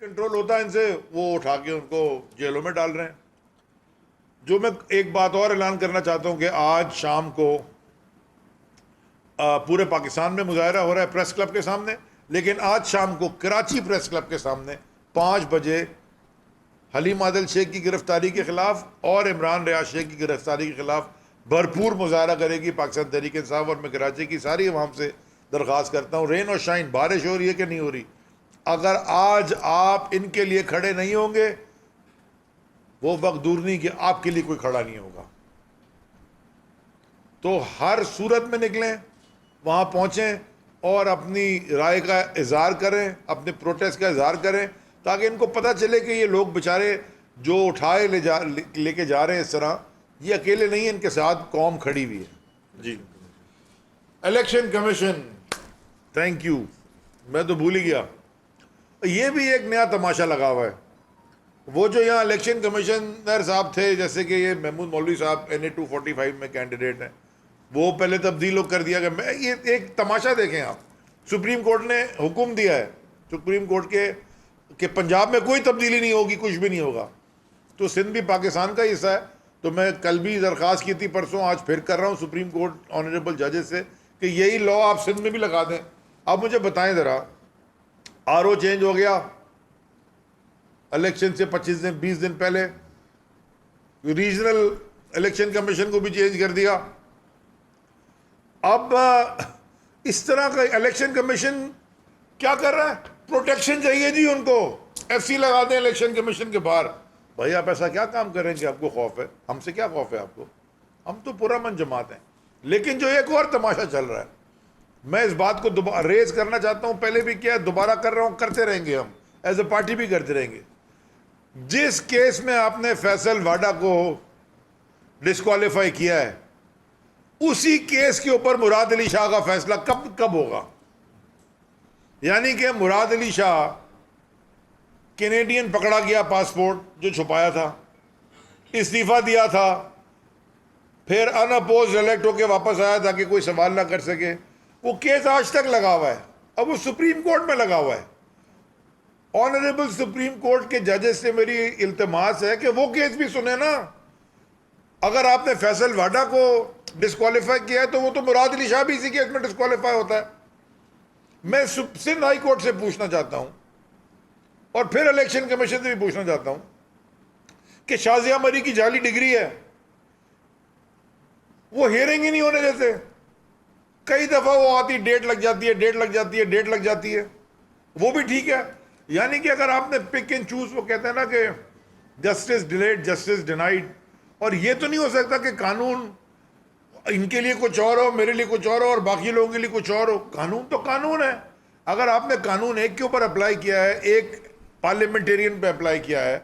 Control होता है इनसे, वो उठा के उनको जेलों में डाल रहे हैं। जो मैं एक बात और ऐलान करना चाहता हूं कि आज शाम को पूरे पाकिस्तान में मुजाहरा हो रहा है प्रेस क्लब के सामने, लेकिन आज शाम को कराची प्रेस क्लब के सामने 5 बजे हलीम आदिल शेख की गिरफ्तारी के खिलाफ और इमरान रियाज शेख की गिरफ्तारी के खिलाफ भरपूर मुजाहरा करेगी पाकिस्तान तहरीक इंसाफ। और मैं कराची की सारी अवाम से दरख्वास्त करता हूँ, रेन और शाइन, बारिश हो रही है कि नहीं हो रही, अगर आज आप इनके लिए खड़े नहीं होंगे वो वक्त दूर नहीं कि आपके लिए कोई खड़ा नहीं होगा। तो हर सूरत में निकलें, वहाँ पहुँचें और अपनी राय का इजहार करें, अपने प्रोटेस्ट का इजहार करें, ताकि इनको पता चले कि ये लोग बेचारे जो उठाए लेके जा रहे हैं इस तरह, ये अकेले नहीं, इनके साथ कौम खड़ी हुई है। जी, इलेक्शन कमीशन, थैंक यू, मैं तो भूल ही गया। ये भी एक नया तमाशा लगा हुआ है। वो जो यहाँ इलेक्शन कमिश्नर साहब थे, जैसे कि ये महमूद मौलवी साहब NA 245 में कैंडिडेट हैं, वो पहले तब्दील कर दिया गया। मैं ये एक तमाशा देखें आप, सुप्रीम कोर्ट ने हुक्म दिया है, सुप्रीम कोर्ट के पंजाब में कोई तब्दीली नहीं होगी, कुछ भी नहीं होगा। तो सिंध भी पाकिस्तान का हिस्सा है। तो मैं कल भी दरख्वास्त की थी, परसों, आज फिर कर रहा हूँ सुप्रीम कोर्ट ऑनरेबल जजेस से कि यही लॉ आप सिंध में भी लगा दें। अब मुझे बताएं ज़रा, RO चेंज हो गया इलेक्शन से 25 दिन 20 दिन पहले, रीजनल इलेक्शन कमीशन को भी चेंज कर दिया। अब इस तरह का इलेक्शन कमीशन क्या कर रहा है? प्रोटेक्शन चाहिए जी उनको, FC लगा दें इलेक्शन कमीशन के बाहर। भाई आप ऐसा क्या काम करेंगे? आपको खौफ है? हमसे क्या खौफ है आपको? हम तो पूरा मन जमात हैं। लेकिन जो एक और तमाशा चल रहा है, मैं इस बात को दोबारा रेज करना चाहता हूं, पहले भी किया, दोबारा कर रहा हूं, करते रहेंगे, हम एज ए पार्टी भी करते रहेंगे। जिस केस में आपने फैसल वाडा को डिस्क्वालीफाई किया है, उसी केस के ऊपर मुराद अली शाह का फैसला कब होगा? यानी कि मुराद अली शाह कैनेडियन पकड़ा गया, पासपोर्ट जो छुपाया था, इस्तीफा दिया था, फिर अनअपोज इलेक्ट होकर वापस आया ताकि कोई सवाल ना कर सके। वो केस आज तक लगा हुआ है, अब वो सुप्रीम कोर्ट में लगा हुआ है। ऑनरेबल सुप्रीम कोर्ट के जजेस से मेरी इल्तिमास है कि वो केस भी सुने ना। अगर आपने फैसल वाडा को डिस्क्वालीफाई किया है तो वो तो मुराद अली शाह भी इसी केस में डिस्क्वालीफाई होता है। मैं सिंध हाई कोर्ट से पूछना चाहता हूं और फिर इलेक्शन कमीशन से भी पूछना चाहता हूं कि शाजिया मरी की जाली डिग्री है, वो हियरिंग ही नहीं होने देते। कई दफा वो आती, डेट लग जाती है, डेट लग जाती है, डेट लग जाती है, वो भी ठीक है। यानी कि अगर आपने पिक एंड चूज, वो कहते हैं ना कि जस्टिस डिलेड जस्टिस डिनाइड, और ये तो नहीं हो सकता कि कानून इनके लिए कुछ और हो, मेरे लिए कुछ और हो और बाकी लोगों के लिए कुछ और हो। कानून तो कानून है। अगर आपने कानून एक के ऊपर अप्लाई किया है, एक पार्लियामेंटेरियन पे अप्लाई किया है,